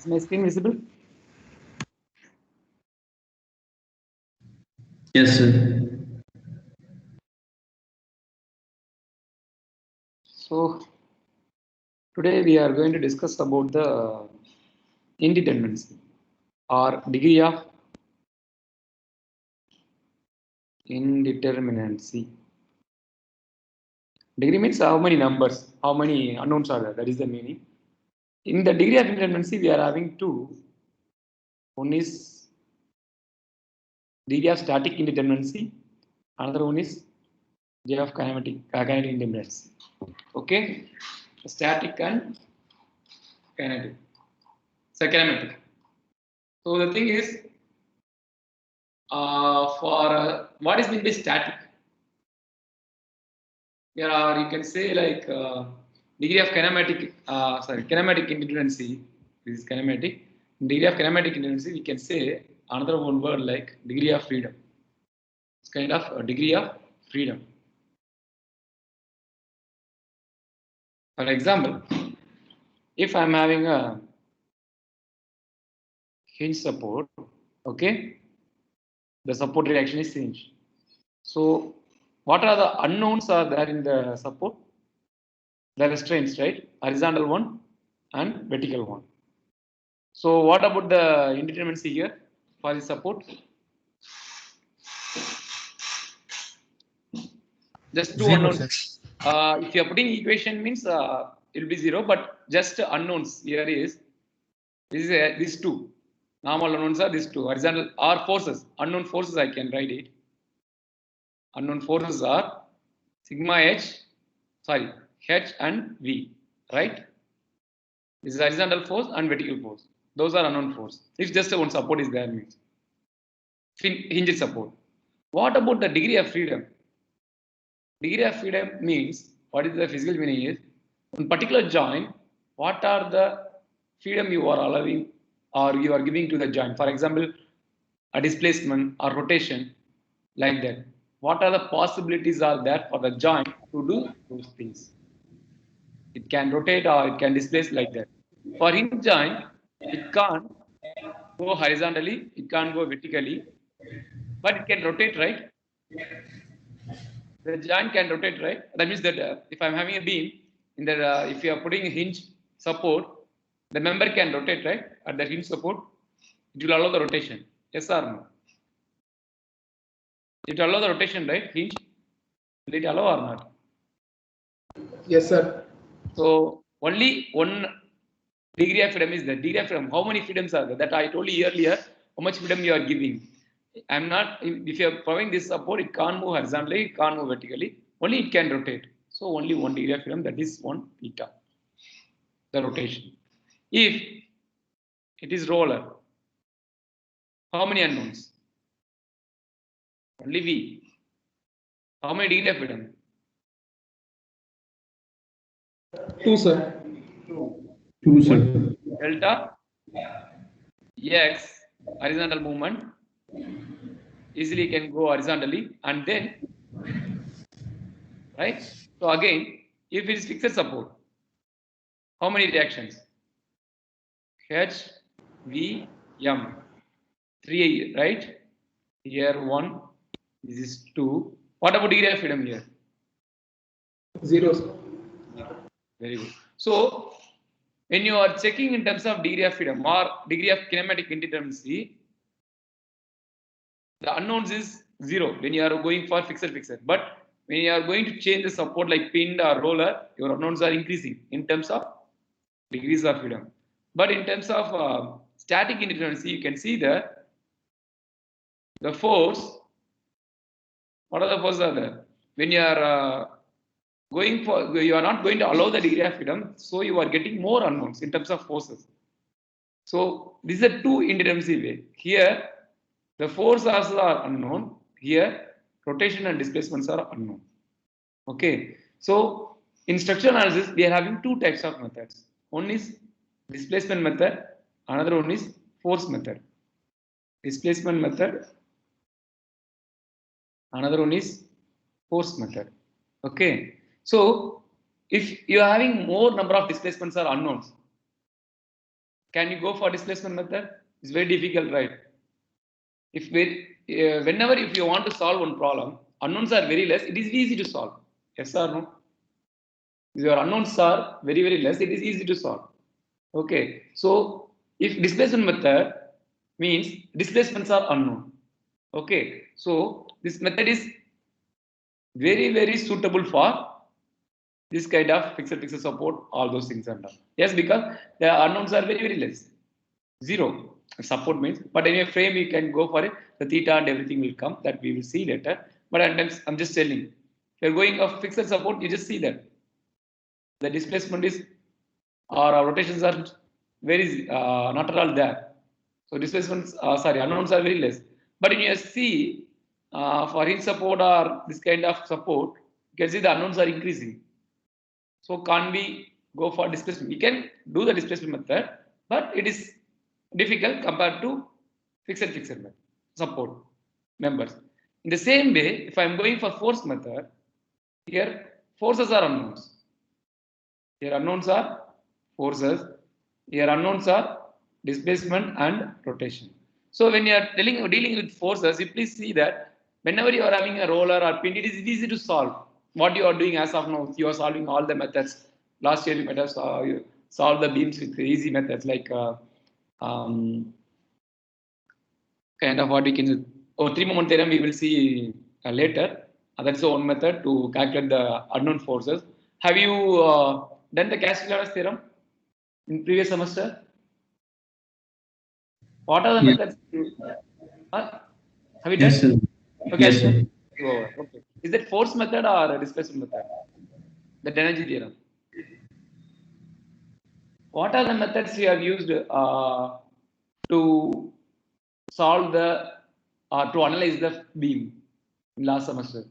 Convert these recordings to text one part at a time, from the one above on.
Is my screen visible? Yes, sir. So today we are going to discuss about the indeterminacy or degree of indeterminacy. Degree means how many numbers, how many unknowns are there. That is the meaning. In the degree of indeterminacy, we are having two. One is degree of static indeterminacy. Another one is degree of kinetic indeterminacy. Okay, static and kinetic. So kinematic. So the thing is, for what is meant by static? Yeah, you can say like degree of kinematic. Kinematic indeterminacy. This is kinematic. Degree of kinematic indeterminacy. We can say another one word like degree of freedom. It's kind of a degree of freedom. For example, if I'm having a hinge support, okay, the support reaction is hinge. So, what are the unknowns are there in the support? The restraints, right? Horizontal one and vertical one. So, what about the indeterminacy here for the support? Just two unknowns. If you are putting equation means it will be 0, but just unknowns here is this is these two. Normal unknowns are these two. Horizontal are forces. Unknown forces I can write it. Unknown forces are sigma h, sorry, h and v, right? This is horizontal force and vertical force. Those are unknown force. If just one support is there means hinge support. What about the degree of freedom? Degree of freedom means what is the physical meaning is on particular joint, what are the freedom you are allowing or you are giving to the joint? For example, a displacement or rotation like that. What are the possibilities are there for the joint to do those things? It can rotate or it can displace like that. For hinge joint, it can't go horizontally, it can't go vertically, but it can rotate, right? The joint can rotate, right? That means that if I'm having a beam, in the if you are putting a hinge support, the member can rotate, right? At the hinge support, it will allow the rotation. Yes or no? It will allow the rotation, right? Hinge. Will it allow or not? Yes, sir. So only one degree of freedom is the degree of freedom. How many freedoms are there? That I told you earlier. How much freedom you are giving? I'm not. If you are providing this support, it can't move horizontally, it can't move vertically. Only it can rotate. So only one degree of freedom. That is 1 theta. The rotation. If it is roller, how many unknowns? Only V. How many degree of freedom? 2, sir. 2, sir. Delta X horizontal movement easily can go horizontally and then right. So again, if it is fixed support, how many reactions? H, V, M. 3, right? Here 1, this is 2. What about degree of freedom here? 0, sir. Very good. So when you are checking in terms of degree of freedom or degree of kinematic indeterminacy, the unknowns is 0 when you are going for fixed. But when you are going to change the support like pinned or roller, your unknowns are increasing in terms of degrees of freedom. But in terms of static indeterminacy, you can see that the force, what are the forces are there? When you are going for, you are not going to allow the degree of freedom, so you are getting more unknowns in terms of forces. So this is a two indeterminacy way. Here, the force also are unknown. Here, rotation and displacements are unknown. Okay. So in structural analysis, we are having two types of methods. One is displacement method. Another one is force method. Displacement method. Another one is force method. Okay. So if you are having more number of displacements or unknowns, Can you go for displacement method? It's very difficult, right? Whenever if you want to solve one problem, unknowns are very less, it is easy to solve. Yes or no? If your unknowns are very less, it is easy to solve. Okay. So if displacement method means displacements are unknown. Okay. So this method is very suitable for this kind of fixed support, all those things and all. Yes, because the unknowns are very less. Zero support means, but in a frame you can go for it. The theta and everything will come, that we will see later. But I'm just telling, if you're going of fixed support, you just see that the displacement is or our rotations are very not at all there. So displacements, unknowns are very less. But in your C, for hinge support or this kind of support, you can see the unknowns are increasing. So can't we go for displacement? We can do the displacement method, but it is difficult compared to fixed method support members. In the same way, if I'm going for force method, here forces are unknowns. Here unknowns are forces. Here unknowns are displacement and rotation. So when you are dealing with forces, you please see that whenever you are having a roller or pin, it is easy to solve. What you are doing as of now, you are solving all the methods. Last year you might have solved the beams with easy methods like kind of what we can. Three moment theorem we will see later. That's the one method to calculate the unknown forces. Have you done the Castigliano's theorem in previous semester? What are the methods? Have you done? Yes, sir. Okay. Yes, sir. Okay. Is that force method or displacement method? The energy theorem. What are the methods you have used to solve the to analyze the beam in last semester?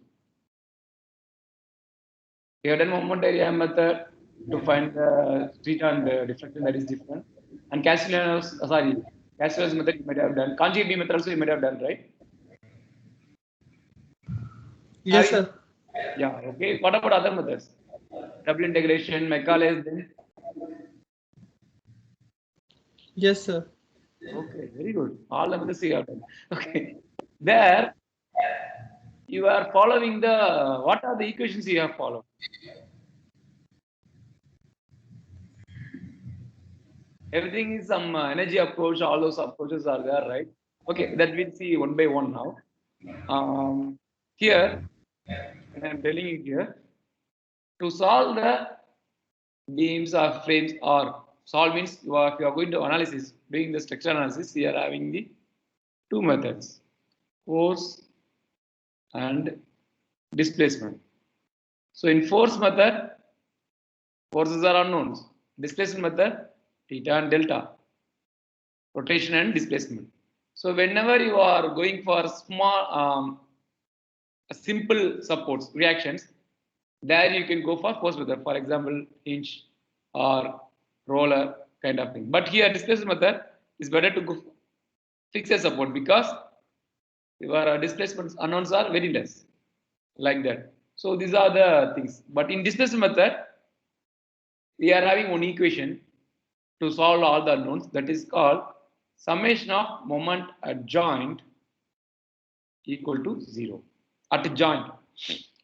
You have done moment area method to find the theta and the deflection, that is different. And Castigliano's method you might have done. Conjugate beam method also you might have done, right? Yes, sir. Yeah. Okay. What about other methods? Double integration, Macaulay's, then. Yes, sir. Okay, very good. All the methods you have done. Okay. There, you are following the, what are the equations you have followed? Everything is some energy approach, all those approaches are there, right? Okay, that we'll see one by one now. Here, I'm telling you here, to solve the beams or frames, or solve means if you are going to analysis, doing the structural analysis, we are having the two methods, force and displacement. So in force method, forces are unknowns. Displacement method, theta and delta, rotation and displacement. So whenever you are going for small, simple supports, reactions, there you can go for force method. For example, hinge or roller kind of thing. But here displacement method is better to go for fixed support because your displacement unknowns are very less, like that. So these are the things. But in displacement method, we are having one equation to solve all the unknowns, that is called summation of moment at joint equal to 0. At joint,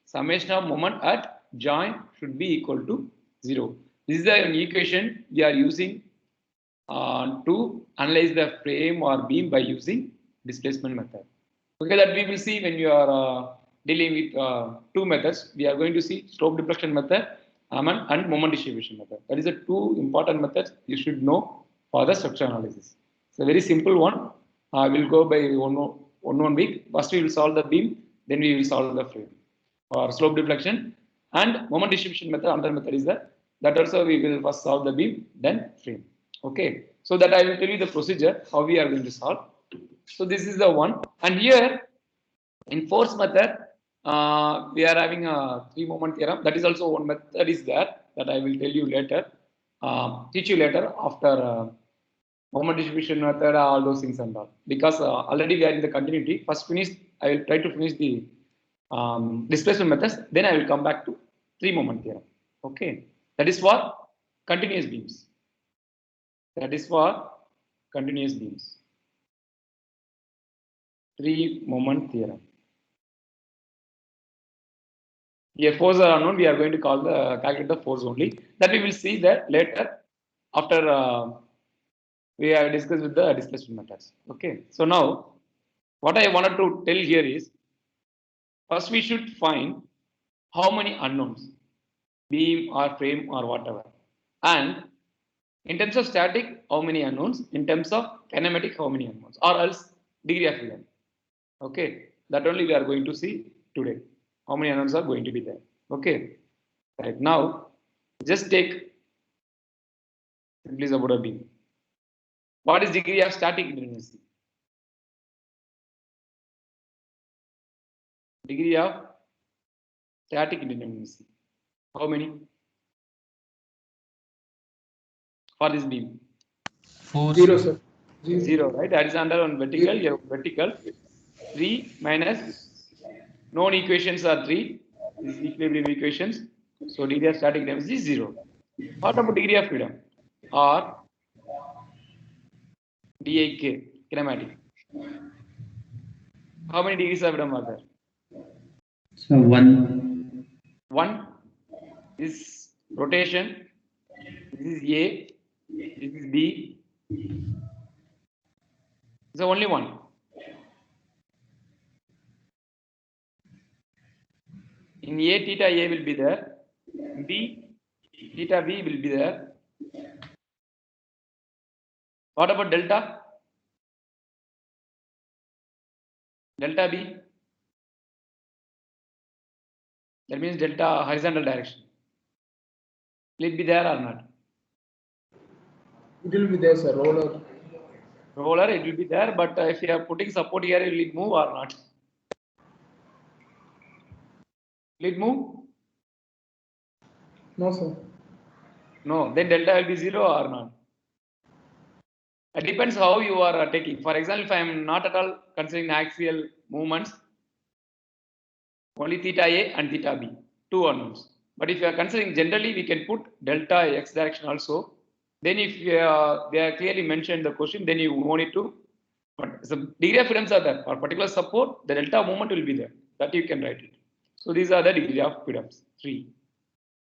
summation of moment at joint should be equal to 0. This is an equation we are using to analyze the frame or beam by using displacement method. Okay, that we will see when you are dealing with two methods. We are going to see slope deflection method and moment distribution method. That is the two important methods you should know for the structural analysis. It's a very simple one. I will go by one week. First we will solve the beam, then we will solve the frame. For slope deflection and moment distribution method, another method is that also we will first solve the beam, then frame. Okay, so that I will tell you the procedure how we are going to solve. So this is the one, and here in force method we are having a three moment theorem. That is also one method is there that I will tell you later, teach you later after moment distribution method, all those things and all, because already we are in the continuity. First finish, I will try to finish the displacement methods, then I will come back to three moment theorem. Okay, that is for continuous beams. That is for continuous beams. 3-moment theorem. Here force are unknown. We are going to calculate the force only. That we will see that later after we have discussed with the displacement methods. Okay. So now, what I wanted to tell here is, first we should find how many unknowns, beam or frame or whatever, and in terms of static, how many unknowns, in terms of kinematic, how many unknowns, or else degree of freedom. Okay, that only we are going to see today. How many unknowns are going to be there? Okay, right now, just take simply about a beam. What is degree of static indeterminacy? Degree of static indeterminacy. How many? For this beam? 0, sir. 0, right? That is under on vertical. You have vertical. 3 minus known equations are 3. This is equilibrium equations. So degree of static indeterminacy is 0. What about degree of freedom? Or DIK, kinematic. How many degrees of freedom are there? So 1. 1 is rotation. This is A. This is B. So only 1. In A, theta A will be there. B, theta B will be there. What about delta? Delta B. That means delta horizontal direction. Will it be there or not? It will be there, sir. Roller. Roller, it will be there, but if you are putting support here, will it move or not? Will it move? No, sir. No. Then delta will be 0 or not? It depends how you are taking. For example, if I am not at all considering axial movements, only theta A and theta B, 2 unknowns. But if you are considering generally, we can put delta x direction also. Then if they are clearly mentioned in the question, then you want it to. But the degree of freedoms are there. For particular support, the delta moment will be there. That you can write it. So these are the degree of freedoms. 3.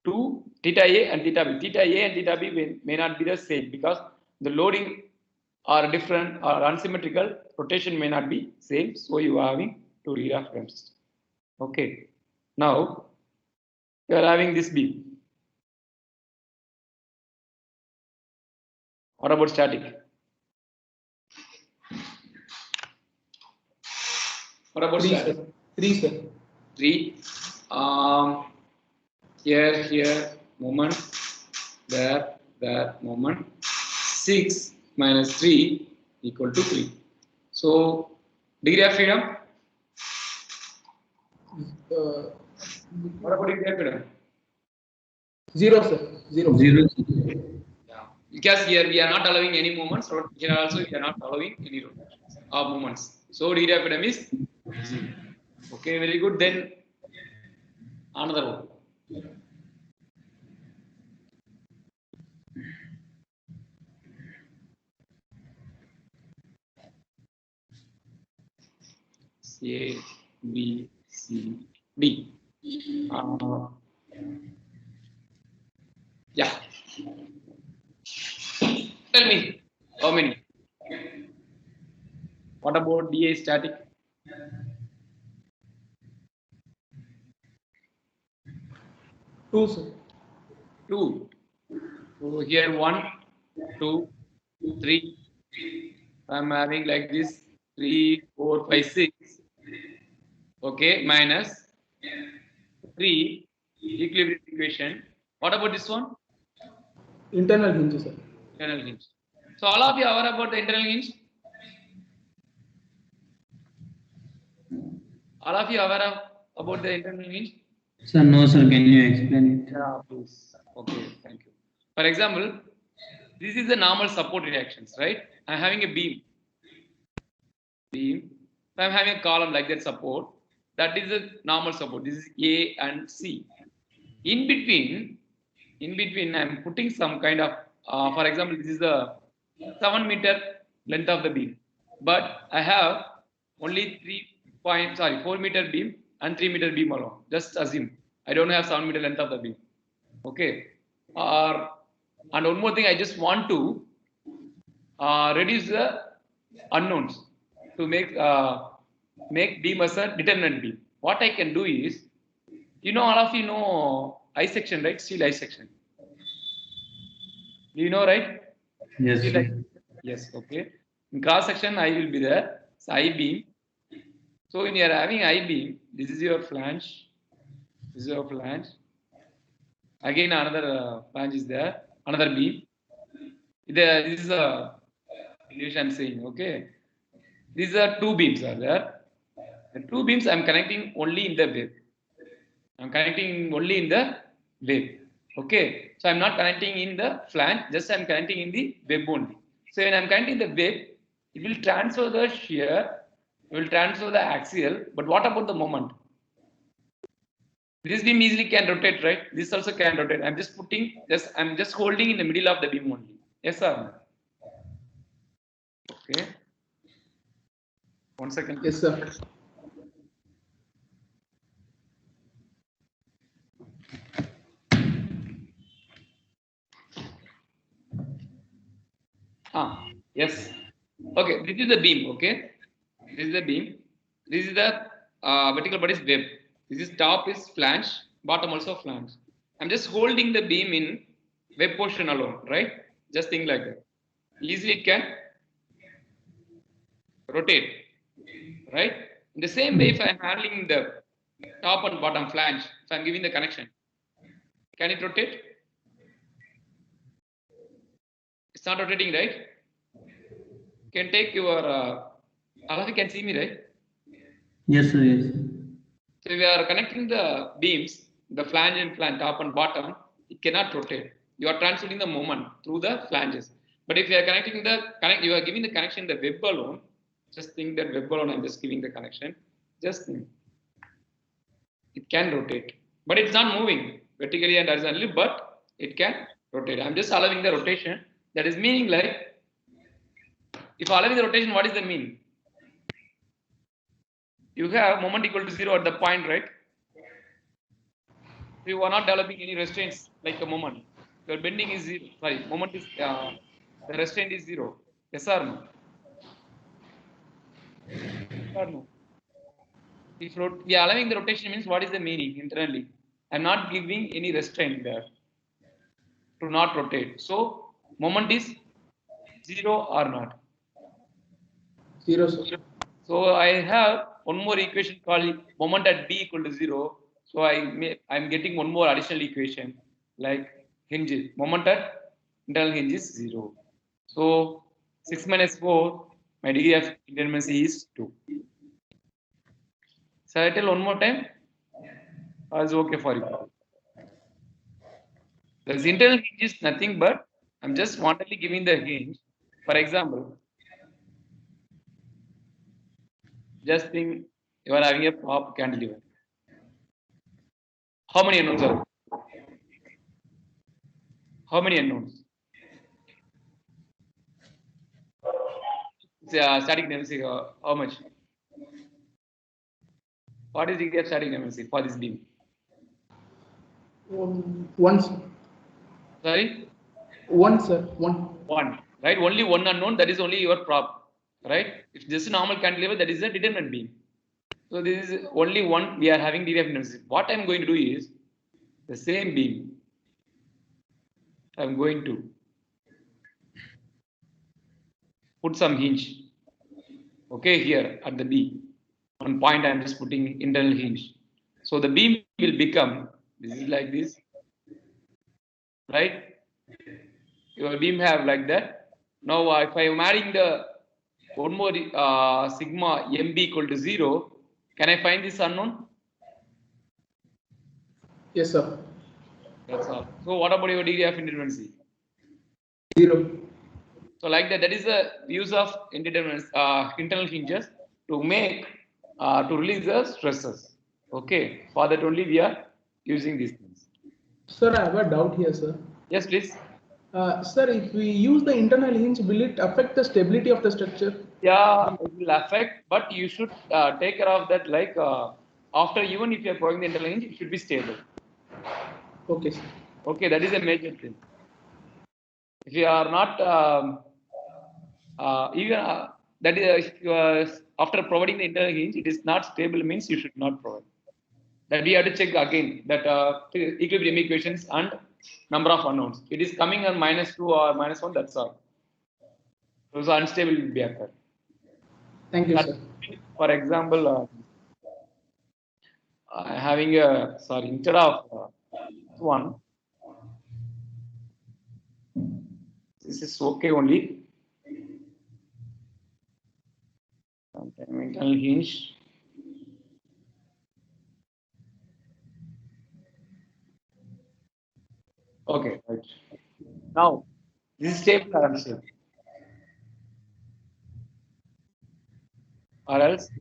2, theta A and theta B. Theta A and theta B may not be the same because the loading are different or unsymmetrical. Rotation may not be same. So you are having 2 degree of freedom system. Okay. Now you are having this beam. What about static? What about 3, static? sir. 3, sir. 3. Here, moment. There, moment. 6 minus 3 equal to 3. So, degree of freedom? What about degree of freedom? 0, sir. 0. 0. Yeah. Because here we are not allowing any movements, or here also we are not allowing any rotations or movements. So, degree of freedom is 0. Okay, very good. Then, another one. A, B, C, D. Yeah. Tell me how many? What about DA static? 2, sir. 2. So here 1, 2, 3. I'm having like this 3, 4, 5, 6. Okay, minus 3 equilibrium equation. What about this one? Internal hinge, sir. Internal hinge. So all of you are aware about the internal hinge? All of you are aware about the internal hinge? Sir, no, sir. Can you explain it? Yeah, please. Okay, thank you. For example, this is the normal support reactions, right? I'm having a beam. So I'm having a column like that support. That is a normal support. This is A and C. In between, I'm putting some kind of, for example, this is the 7 meter length of the beam, but I have only 4 meter beam and 3 meter beam alone. Just assume I don't have 7 meter length of the beam. Okay. And one more thing, I just want to reduce the unknowns to make beam as a determinant beam. What I can do is, all of you know I section, right? Steel I section. Do you know, right? Yes, Steel sir. Yes, okay. In cross section, I will be there. So I beam. So when you are having I beam, this is your flange. This is your flange. Again, another flange is there. Another beam. This is a English I'm saying. Okay. These are two beams are there. The two beams I'm connecting only in the web. I'm connecting only in the web. Okay. So I'm not connecting in the flange. Just I'm connecting in the web only. So when I'm connecting the web, it will transfer the shear, it will transfer the axial, but what about the moment? This beam easily can rotate, right? This also can rotate. I'm just holding in the middle of the beam only. Yes or no? Okay. 1 second. Yes, sir. Yes. Okay, this is the beam. Okay, this is the beam. This is the vertical body is web. This is top is flange, bottom also flange. I'm just holding the beam in web portion alone, right? Just think like that. Easily it can rotate, right? In the same way, if I'm handling the top and bottom flange, if I'm giving the connection, can it rotate? It's not rotating, right? Can take your all of you can see me, right? Yes, sir. Yes. So we are connecting the beams, the flange and flange, top and bottom. It cannot rotate. You are transferring the moment through the flanges. But if you are you are giving the connection the web alone. Just think that web alone. I'm just giving the connection. Just think. It can rotate, but it's not moving vertically and horizontally. But it can rotate. I'm just allowing the rotation. That is meaning like, if allowing the rotation, what is the mean? You have moment equal to 0 at the point, right? You are not developing any restraints like a moment. Your bending is 0. Sorry, moment is the restraint is 0. Yes or no? Yes or no? If we are allowing the rotation, means what is the meaning internally? I'm not giving any restraint there to not rotate. So moment is 0 or not? 0, sir. So I have one more equation called moment at B equal to 0. So I'm getting one more additional equation like hinges. Moment at internal hinge is 0. So 6 minus 4, my degree of indeterminacy is 2. So I tell one more time, it's okay for you. The internal hinge is nothing but I'm just wantonly giving the hinge. For example, just think you are having a prop cantilever. How many unknowns are there? How many unknowns? Static dynamics, how much? What is the degree of static dynamics for this beam? 1, sir. Sorry? 1, sir. 1. 1. Right? Only one unknown, that is only your prop. Right? If this is a normal cantilever, that is a determinant beam. So this is only one we are having degree of dynamics. What I'm going to do is the same beam. I'm going to put some hinge. Okay, here at the B. One point I'm just putting internal hinge. So the beam will become, this is like this, right? Your beam have like that. Now if I am adding the one more sigma MB equal to 0, can I find this unknown? Yes, sir. That's all. So what about your degree of indeterminacy? 0. So like that is the use of internal hinges to make to release the stresses. Okay, for that only we are using these things. Sir, I have a doubt here, sir. Yes, please. Sir, if we use the internal hinge, will it affect the stability of the structure? Yeah, it will affect, but you should take care of that. Like after, even if you are providing the internal hinge, it should be stable. Okay, sir. Okay, that is a major thing. If you are not even that is after providing the internal hinge, it is not stable, means you should not provide. That we have to check again that equilibrium equations and number of unknowns. It is coming on -2 or -1. That's all. So unstable will be occur. Thank you, sir. For example, having a instead of 1, this is okay only. Internal hinge. Okay, right. Now, this is stable or unstable? Or else,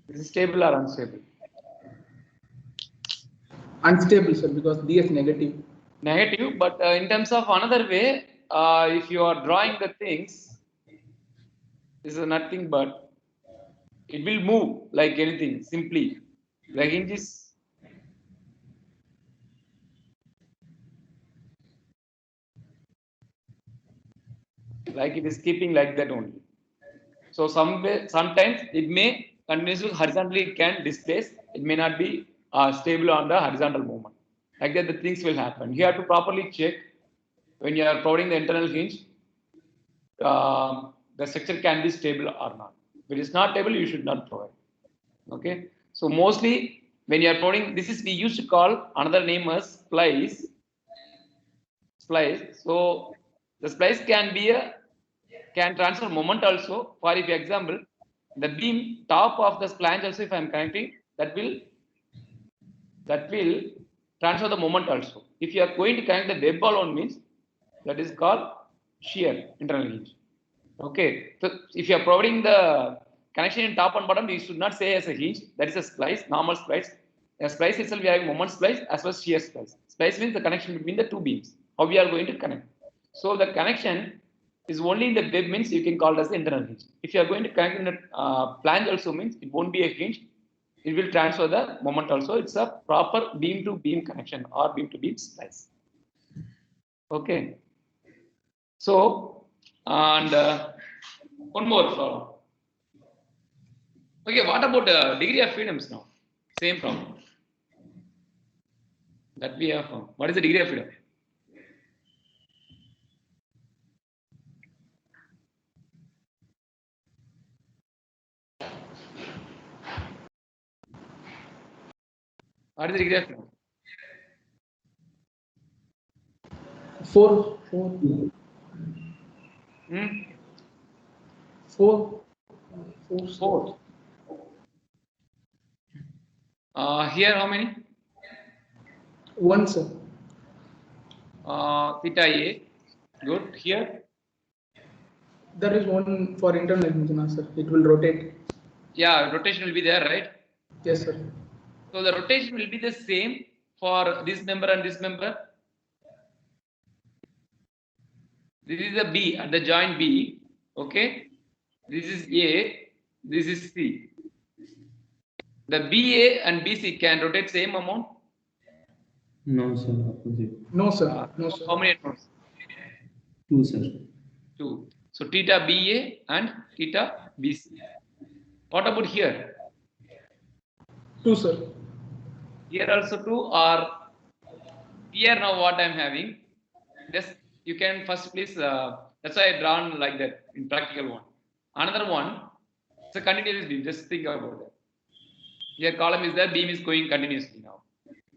this is stable or unstable? Unstable, sir, because D is negative. Negative, but in terms of another way, if you are drawing the things, this is nothing but it will move like anything simply. The hinge is like it is keeping like that only. So sometimes it may continuously horizontally it can displace. It may not be stable on the horizontal movement. Like that, the things will happen. You have to properly check when you are providing the internal hinge. The structure can be stable or not. If it is not stable, you should not provide. Okay. So mostly when you are providing, this is we used to call another name as splice. Splice. So the splice can transfer moment also. For example, the beam top of the flange also, if I am connecting, that will transfer the moment also. If you are going to connect the web alone, means that is called shear internal hinge. Okay, so if you are providing the connection in top and bottom, you should not say as a hinge. That is a splice, normal splice. A splice itself, we have moment splice as well as shear splice. Splice means the connection between the two beams. How we are going to connect. So the connection is only in the web, means you can call it as the internal hinge. If you are going to connect in the flange also, means it won't be a hinge. It will transfer the moment also. It's a proper beam to beam connection or beam to beam splice. Okay. So, and one more problem. Okay, what about degree of freedoms now? Same problem that we have found. What is the degree of freedom? What is the degree of freedom? 4. 4. Here how many? 1, sir. Theta A. Good. Here? There is one for internal hinge, sir. It will rotate. Yeah, rotation will be there, right? Yes, sir. So the rotation will be the same for this member and this member. This is the B at the joint B. Okay. This is A. This is C. The BA and BC can rotate same amount? No, sir. Opposite. No, sir. No, sir. How many nodes? 2, sir. 2. So theta BA and theta BC. What about here? 2, sir. Here also 2, or here now what I am having? Just you can first please. That's why I drawn like that in practical one. Another one, it's a continuous beam. Just think about that. Here column is there, beam is going continuously now.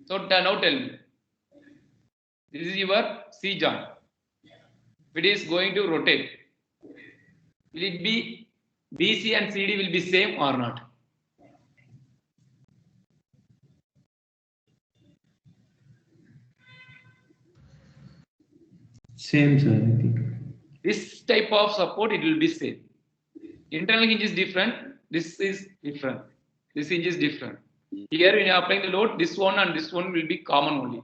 So now tell me, this is your C joint. If it is going to rotate, will it be BC and CD will be same or not? Same, sir, I think. This type of support, it will be same. Internal hinge is different. This is different. This hinge is different. Here when you are applying the load, this one and this one will be common only.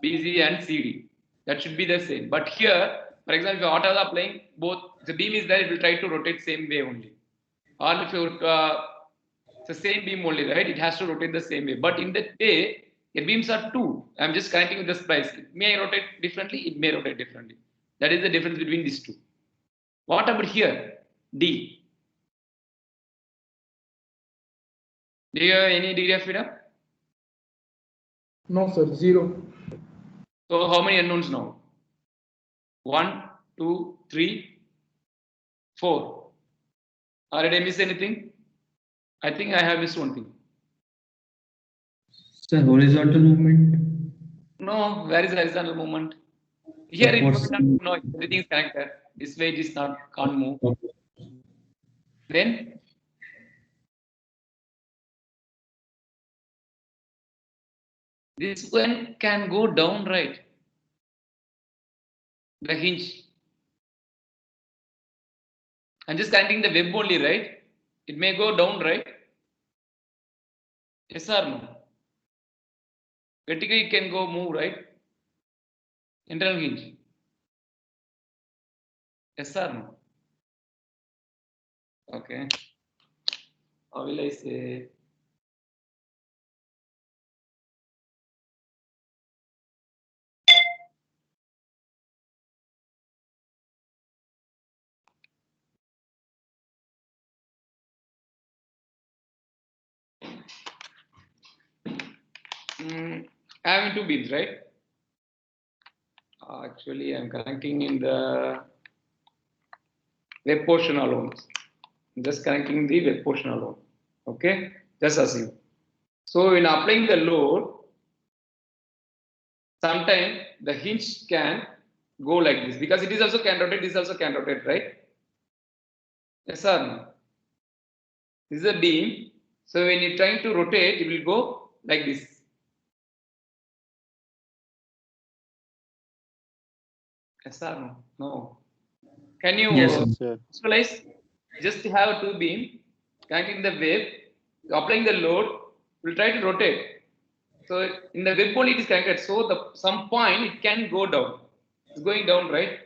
BC and CD. That should be the same. But here, for example, if you are applying both, the beam is there, it will try to rotate same way only. Or if you it's the same beam only, right? It has to rotate the same way. But in that way, the beams are two. I'm just connecting with the splice. It may rotate differently, it may rotate differently. That is the difference between these two. What about here? D. Do you have any degree of freedom? No, sir. 0. So how many unknowns now? 1, 2, 3, 4. Or did I miss anything? I think I have missed one thing. Sir, horizontal movement. No, where is the horizontal movement? Here it Supports- no, everything is connected. This way it is not can't move. Then this one can go down, right? The hinge. I'm just connecting the web only, right? It may go down, right? Yes or no? Vertically it can go move, right? Internal hinge. Yes or no? Okay. How will I say? I have two beams, right? Actually, I'm connecting in the web portion alone. I'm just connecting the web portion alone. Okay, just assume. So when applying the load, sometimes the hinge can go like this because it is also can rotate. This also can rotate, right? Yes or no? This is a beam. So when you're trying to rotate, it will go like this. Yes or no? No. Can you Yes, sir. visualize? Just have two beam connecting the wave, applying the load, will try to rotate. So in the web only it is connected. So the some point it can go down. It's going down, right?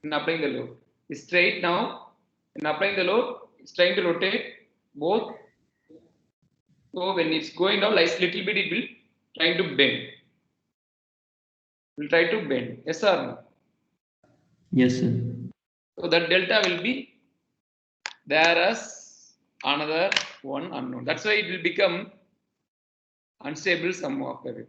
In applying the load. It's straight now. In applying the load, it's trying to rotate both. So when it's going down, like little bit, it will trying to bend. It will try to bend. Yes or no? yes, sir. So that delta will be there as another one unknown. That's why it will become unstable sum of the wave.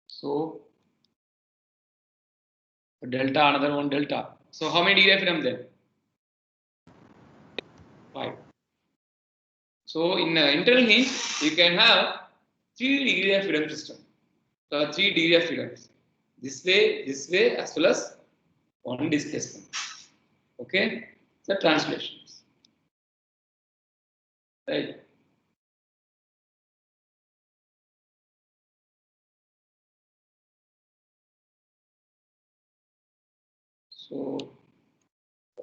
So delta, another one delta. So how many degree of freedom then? 5. So in internal hinge, you can have 3 degree of freedom system. So 3 degree of freedom. This way, as well as one displacement. Okay, the translations. Right. So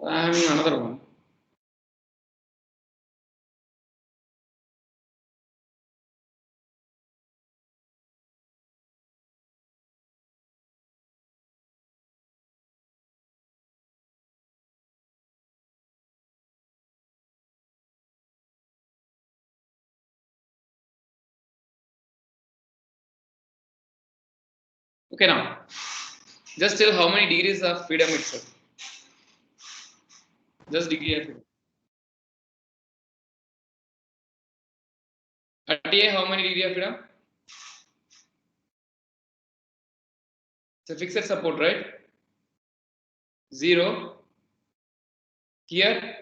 I am having another one. Okay, now just tell how many degrees of freedom itself. Just degree of freedom. At A, how many degree of freedom? It's a fixed support, right? 0. Here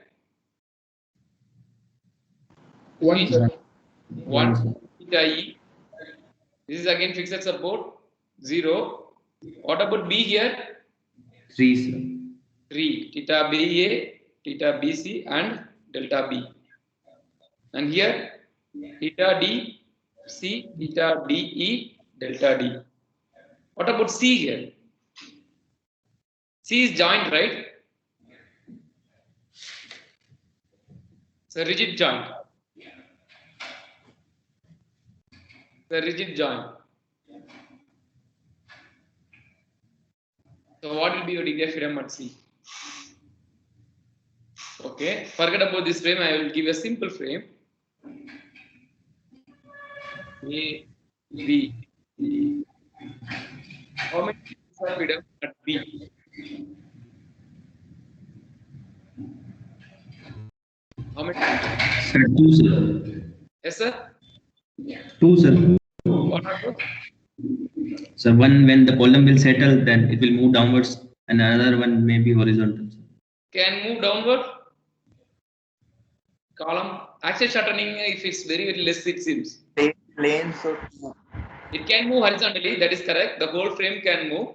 1, sir. 1 theta E. This is again fixed support 0. What about B here? 3, sir. 3 theta BA, theta BC, and delta B. And here theta D C, theta D E, delta D. What about C here? C is joint, right? It's a rigid joint. It's a rigid joint. So what will be your degree of freedom at C? Okay, forget about this frame. I will give a simple frame. A, B. How many degrees of freedom at B? How many? Sir, 2, sir. Yes, sir. 2, sir. What are those? So one, when the column will settle, then it will move downwards, and another one may be horizontal. Can move downward. Column axial shortening, if it's very, very less, it seems. Plane, so It can move horizontally, that is correct. The whole frame can move.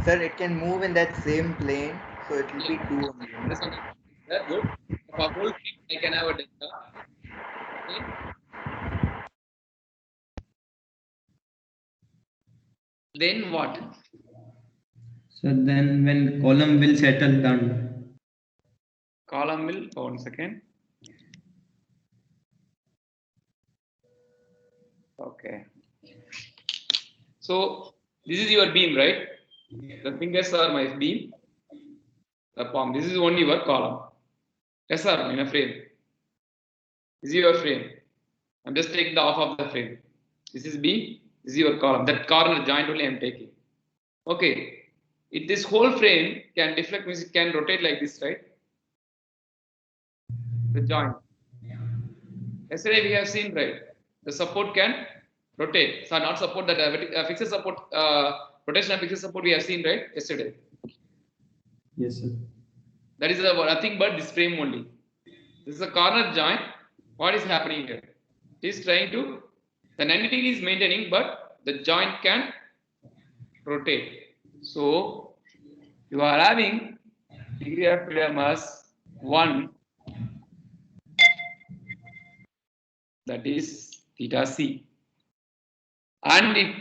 sir, it can move in that same plane, so it will be 2 only. That's good. For whole frame, I can have a delta. Okay. Then what? So then when column will settle down, Column will, 1 second. Okay. So this is your beam, right? The fingers are my beam. The palm. This is only your column. Yes, sir, in a frame. This is your frame. I'm just taking the off of the frame. This is beam. This is your column. That corner joint only I'm taking. Okay. If this whole frame can deflect, means it can rotate like this, right? The joint. Yesterday we have seen, right? The support can rotate. So not support that fixed support, rotation and fixed support we have seen, right? Yesterday. yes, sir. That is nothing but this frame only. This is a corner joint. What is happening here? It is trying to, the 90 degree is maintaining, but the joint can rotate. So you are having degree of freedom as 1, that is theta C. And if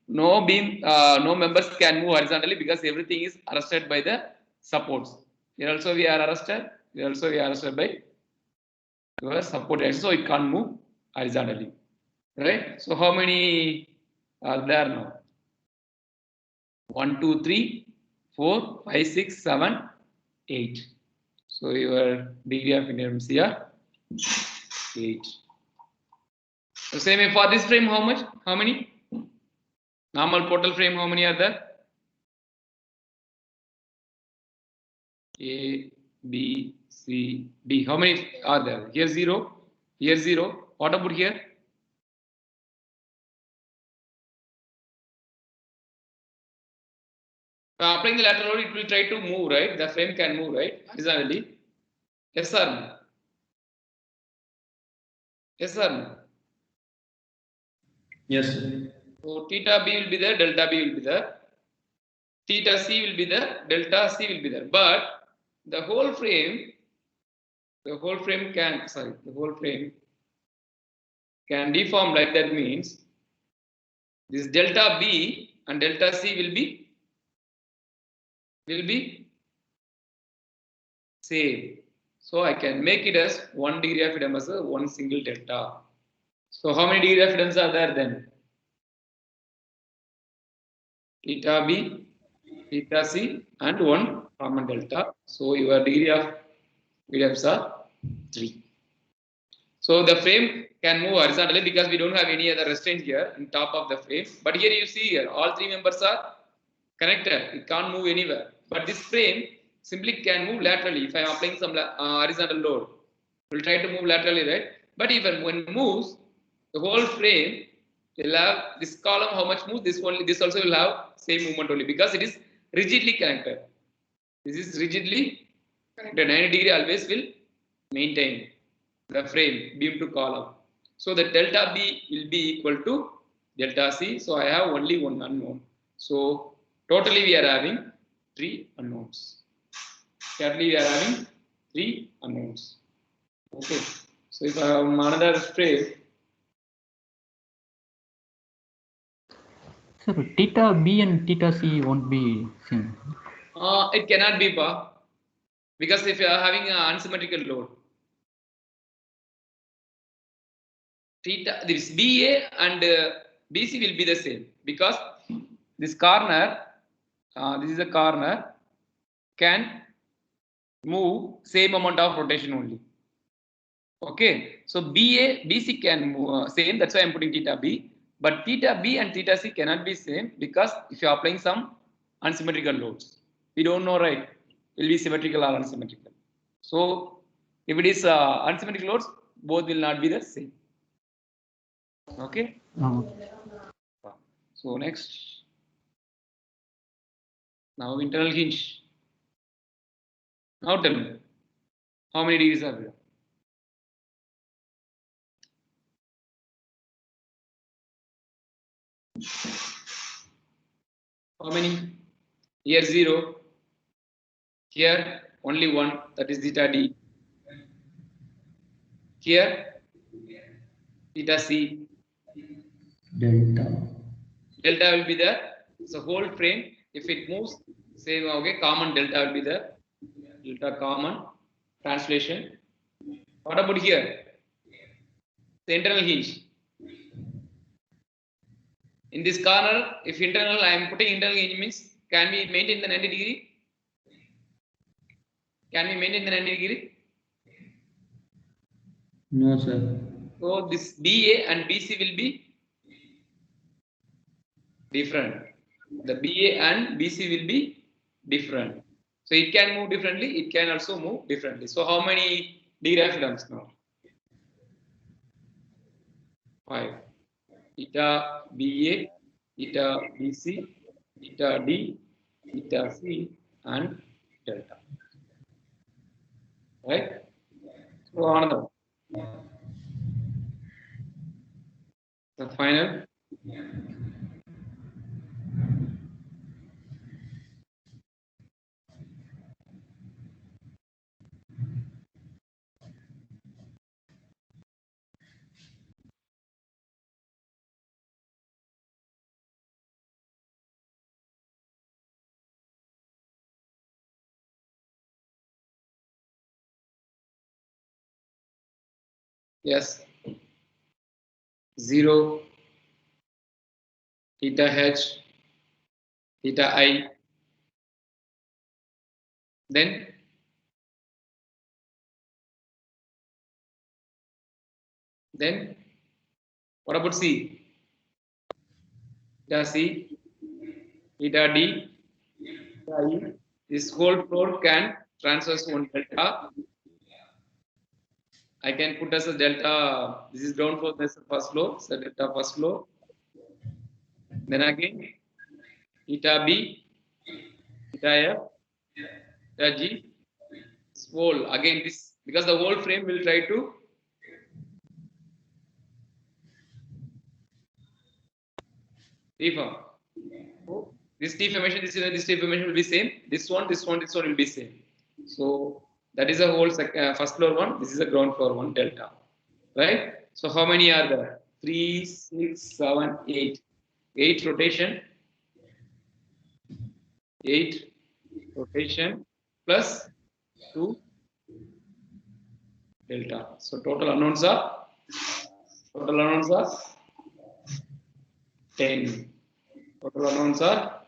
no beam, no members can move horizontally because everything is arrested by the supports. Here also we are arrested. Here also we are arrested by your support, so it can't move horizontally, right? So how many are there now? 1, 2, 3, 4, 5, 6, 7, 8. So your degree of inerrancy here 8. So same for this frame, how much? How many? Normal portal frame, how many are there? A, B, C, D. How many are there? Here 0, here 0. What about here? Applying the lateral load, it will try to move, right? The frame can move, right? Horizontally. Yes, sir. Yes, sir. Yes, sir. So theta B will be there, delta B will be there. Theta C will be there, delta C will be there. But the whole frame can deform like that, means this delta B and delta C will be same. So I can make it as 1 degree of freedom as a one single delta. So how many degree of freedoms are there then? Theta B, theta C, and 1 common delta. So your degree of freedoms are 3. So the frame can move horizontally because we don't have any other restraint here in top of the frame. But here you see here, all 3 members are connected. It can't move anywhere. But this frame simply can move laterally. If I am applying some horizontal load, it will try to move laterally, right? But even when it moves, the whole frame will have this column. How much moves? This also will have same movement only because it is rigidly connected. This is rigidly connected. 90 degree always will maintain the frame beam to column. So the delta B will be equal to delta C. So I have only one unknown. So totally we are having 3 unknowns. Totally we are having 3 unknowns. Okay. So if I have another frame, Sir, theta B and theta C won't be same. It cannot be because if you are having an unsymmetrical load, theta, this BA and BC will be the same because this corner, this is a corner, can move same amount of rotation only. Okay, so BC can move same. That's why I'm putting theta B. But theta B and theta C cannot be same because if you are applying some unsymmetrical loads, we don't know, right? Will be symmetrical or unsymmetrical. So if it is unsymmetrical loads, both will not be the same. Okay. So next, now internal hinge. Now tell me, how many degrees are there? How many? Here 0. Here only 1. That is theta D. Here theta C. Delta. Delta will be there. So whole frame, if it moves, same, okay, common delta will be there. Delta common translation. What about here? The internal hinge. In this corner, if internal, I am putting internal hinge means, can we maintain the 90 degree? Can we maintain the 90 degree? No, sir. So this BA and BC will be different. The BA and BC will be different. So it can move differently, it can also move differently. So how many degree of freedoms now? 5. Theta BA, theta BC, theta D, theta C, and delta. Right? So another. The final. Yes. 0, theta H, theta I. Then what about C? Theta C, theta D, theta E. This whole floor can transverse one delta. I can put as a delta. This is ground floor, this is first floor, so delta first floor. Then again, theta B, theta F, theta G. This whole again this because the whole frame will try to deform. This deformation, this deformation will be same. This one will be same. So that is a whole first floor one. This is a ground floor one delta, right? So how many are there? 3, 6, 7, 8. 8 rotation. 8 rotation plus 2 delta. So total unknowns are 10. Total unknowns are.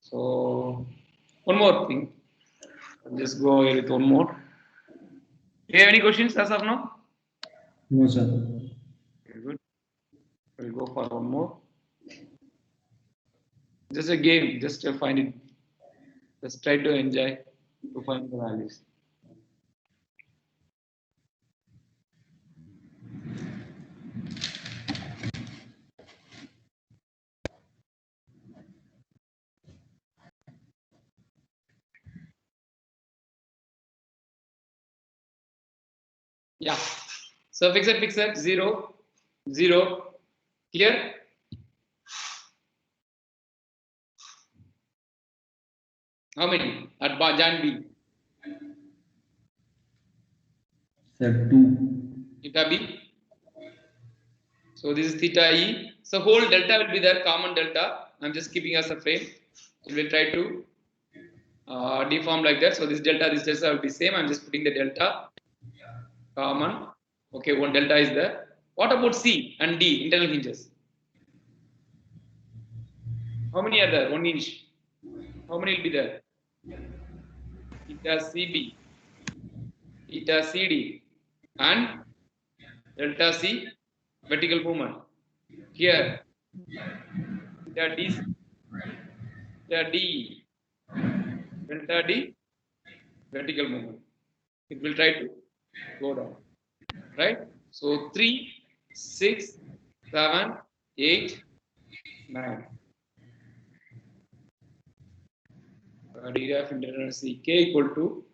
So one more thing. I'll just go with one more. Do you have any questions as of now? No, sir. Very good. We'll go for one more. Just a game, just to find it. Just try to enjoy to find the values. Yeah. So fixed 0, 0. Here. How many at Jan B? Sir, 2. Theta B. So this is theta E. So whole delta will be there, common delta. I'm just keeping as a frame. We will try to deform like that. So this delta will be same. I'm just putting the delta common. Okay, one delta is there. What about C and D, internal hinges? How many are there? 1 inch. How many will be there? Theta CB, theta CD, and delta C, vertical movement. Here, theta D, theta D, delta D, vertical movement. It will try to go down, right? So 3, 6, 7, 8, 9. Area of internal C K equal to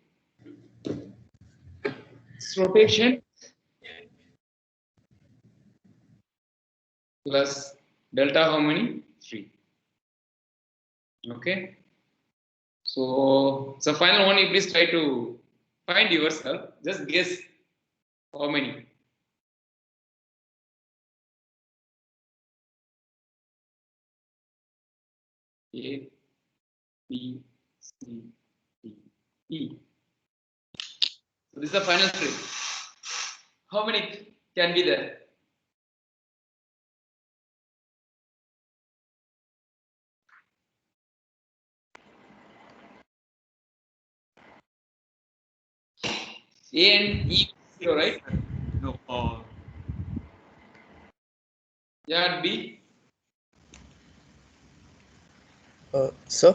rotation plus delta how many? 3. Okay. So final one, you please try to find yourself. Just guess how many. A, B, C, D, E. So this is the final string. How many can be there? A and E 0, right? No. Yeah, B. Sir?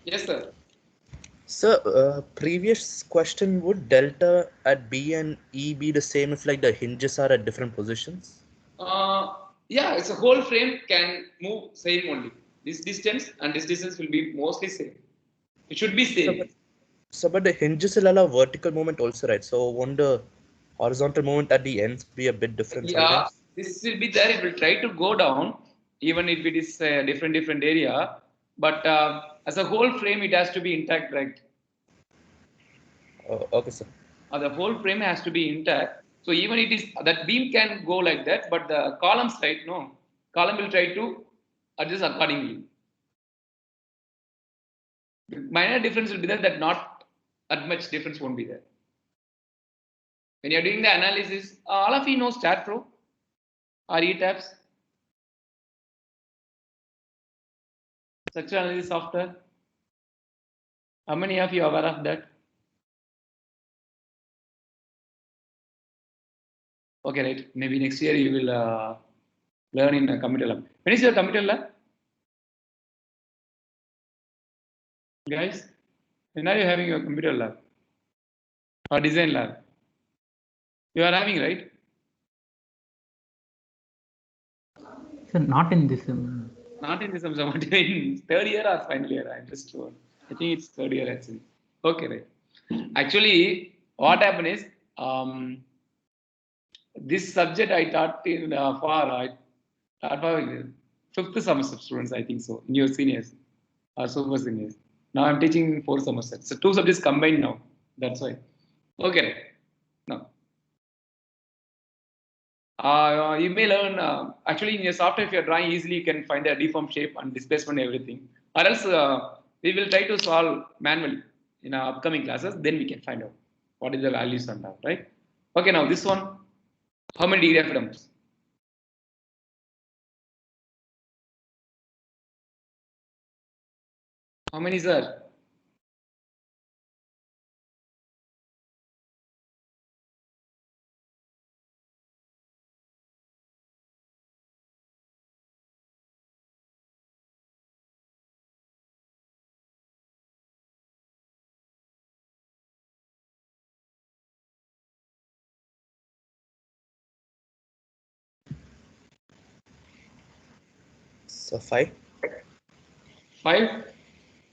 Yes, sir. Sir, previous question, would delta at B and E be the same if like the hinges are at different positions? Yeah, it's a whole frame can move same only. This distance and this distance will be mostly same. It should be same. So, but the hinges will allow vertical movement also, right? So, won't the horizontal movement at the ends be a bit different Yeah, sometimes? this will be there. It will try to go down, even if it is a different area. But as a whole frame, it has to be intact, right? Okay, sir. The whole frame has to be intact. So even it is that beam can go like that, but the column side, no, column will try to adjust accordingly. The minor difference will be there, that not that much difference won't be there. When you're doing the analysis, all of you know StatPro or ETABS, structural analysis software. How many of you are aware of that? Okay, right. Maybe next year you will learn in a computer lab. When is your computer lab? Guys, when are you having your computer lab or design lab? You are having, right? Sir, not in this. Not in this semester, but in third year or final year. I'm just sure. I think it's third year actually. Okay, right. Actually, what happened is this subject I taught in I taught for fifth semester students, I think so, in your seniors or super seniors. Now I'm teaching 4 semesters. So 2 subjects combined now. That's why. Okay, right. Now. You may learn, actually in your software, if you're drawing easily, you can find the deformed shape and displacement and everything. Or else we will try to solve manually in our upcoming classes, then we can find out what is the values and all, right? Okay, now this one, how many degree of freedoms? How many, sir? So, 5? 5?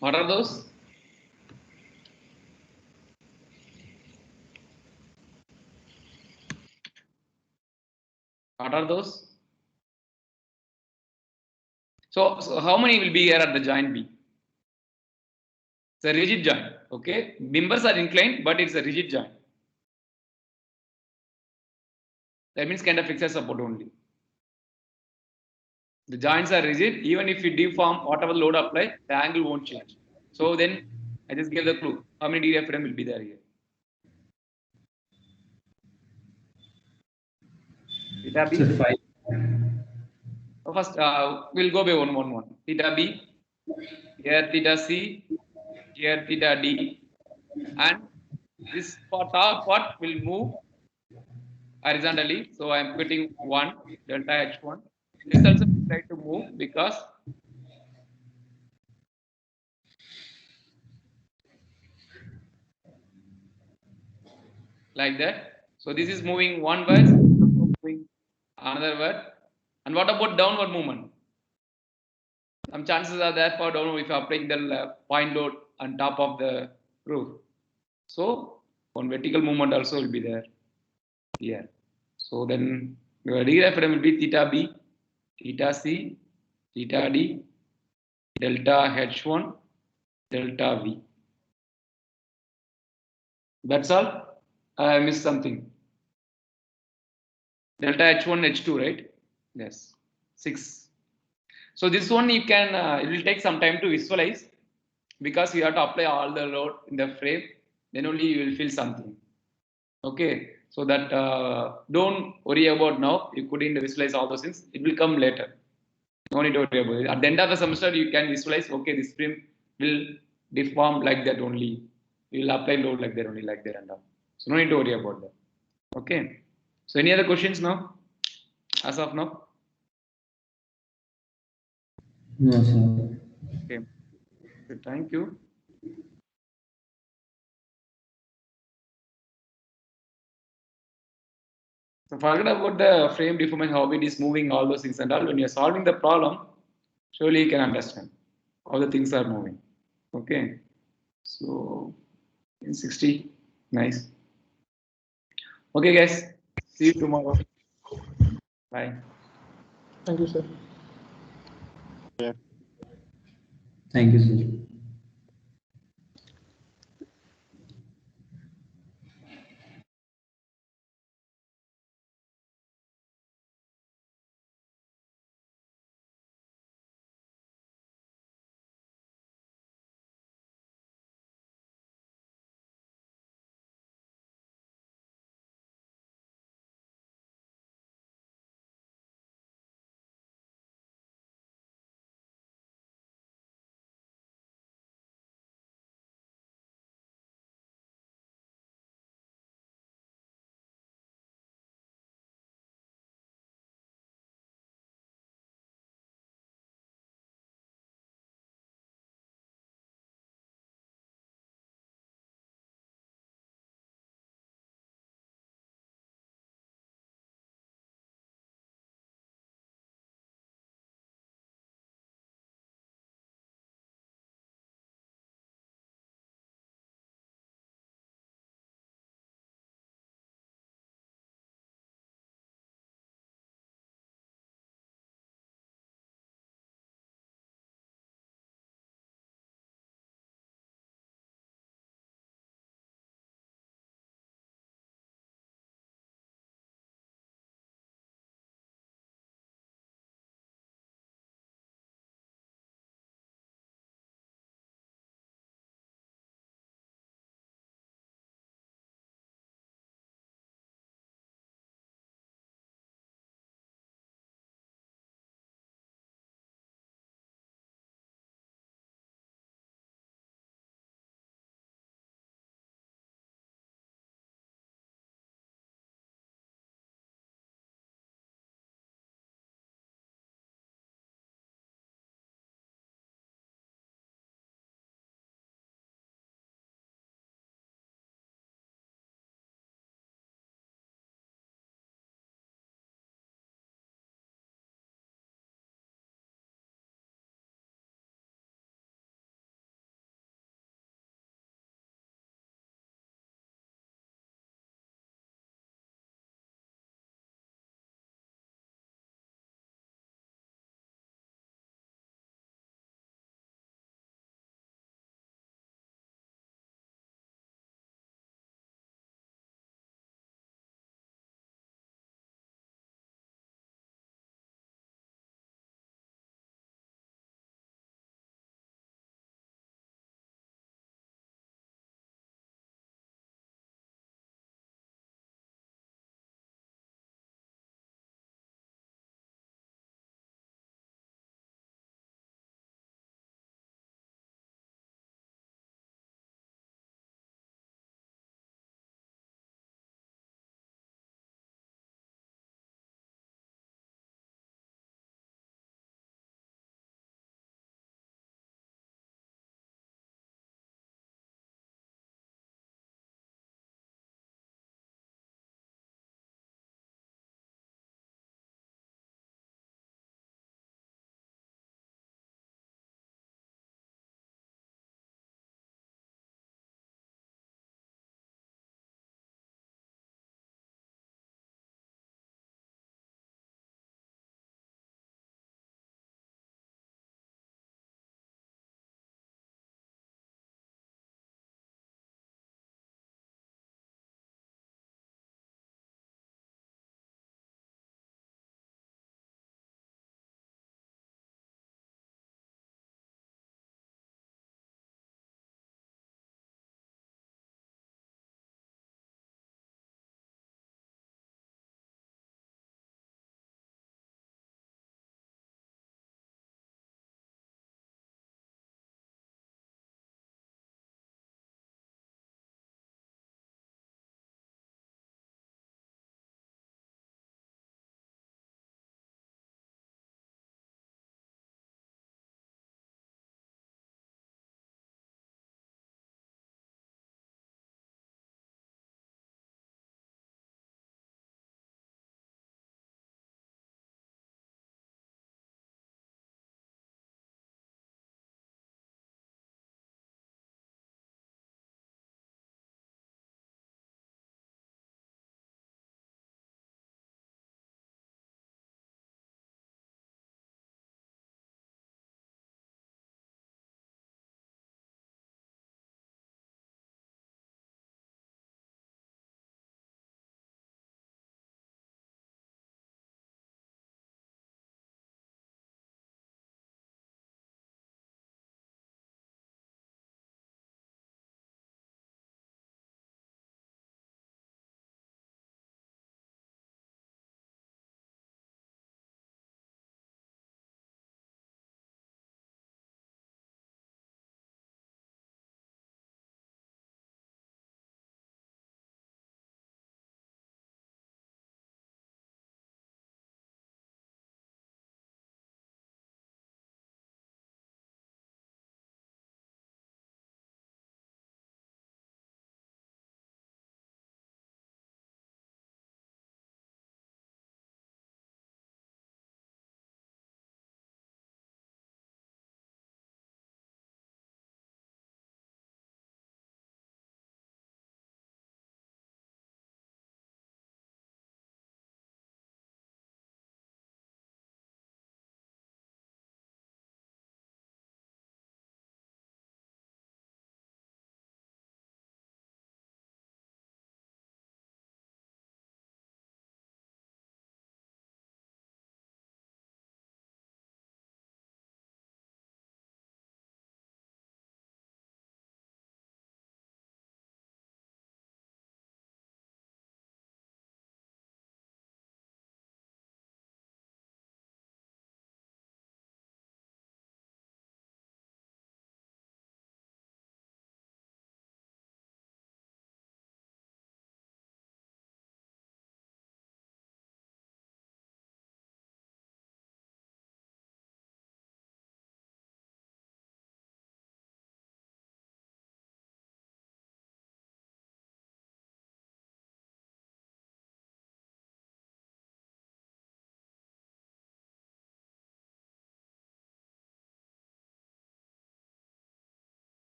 What are those? What are those? So how many will be here at the joint B? It's a rigid joint, okay? Members are inclined, but it's a rigid joint. That means kind of fixed support only. The joints are rigid. Even if you deform whatever load apply, the angle won't change. So then I just gave the clue. How many degree of freedom will be there here? Theta B. Sir, 5. So first, we'll go by one. Theta B. Here theta C. Here theta D. And this top part will move horizontally. So I am putting 1 delta H1. This also try to move because like that. So this is moving one way, moving another way. And what about downward movement? Some chances are there for downward if you are applying the point load on top of the roof. So one vertical movement also will be there here. So then the degree of freedom will be theta B, theta C, theta D, delta H1, delta V. That's all. I missed something. Delta H1, H2, right? Yes. 6. So this one you can, it will take some time to visualize because you have to apply all the load in the frame. Then only you will feel something. Okay. So that don't worry about now. You couldn't visualize all those things. It will come later. No need to worry about it. At the end of the semester, you can visualize, okay, this frame will deform like that only. We will apply load like that only, like that and all. So no need to worry about that. Okay. So any other questions now? As of now? No, sir. Okay. Okay, thank you. So forget about the frame deformation, how it is moving, all those things and all. When you're solving the problem, surely you can understand how the things are moving. Okay. So in 60, nice. Okay, guys. See you tomorrow. Bye. Thank you, sir. Thank you, sir.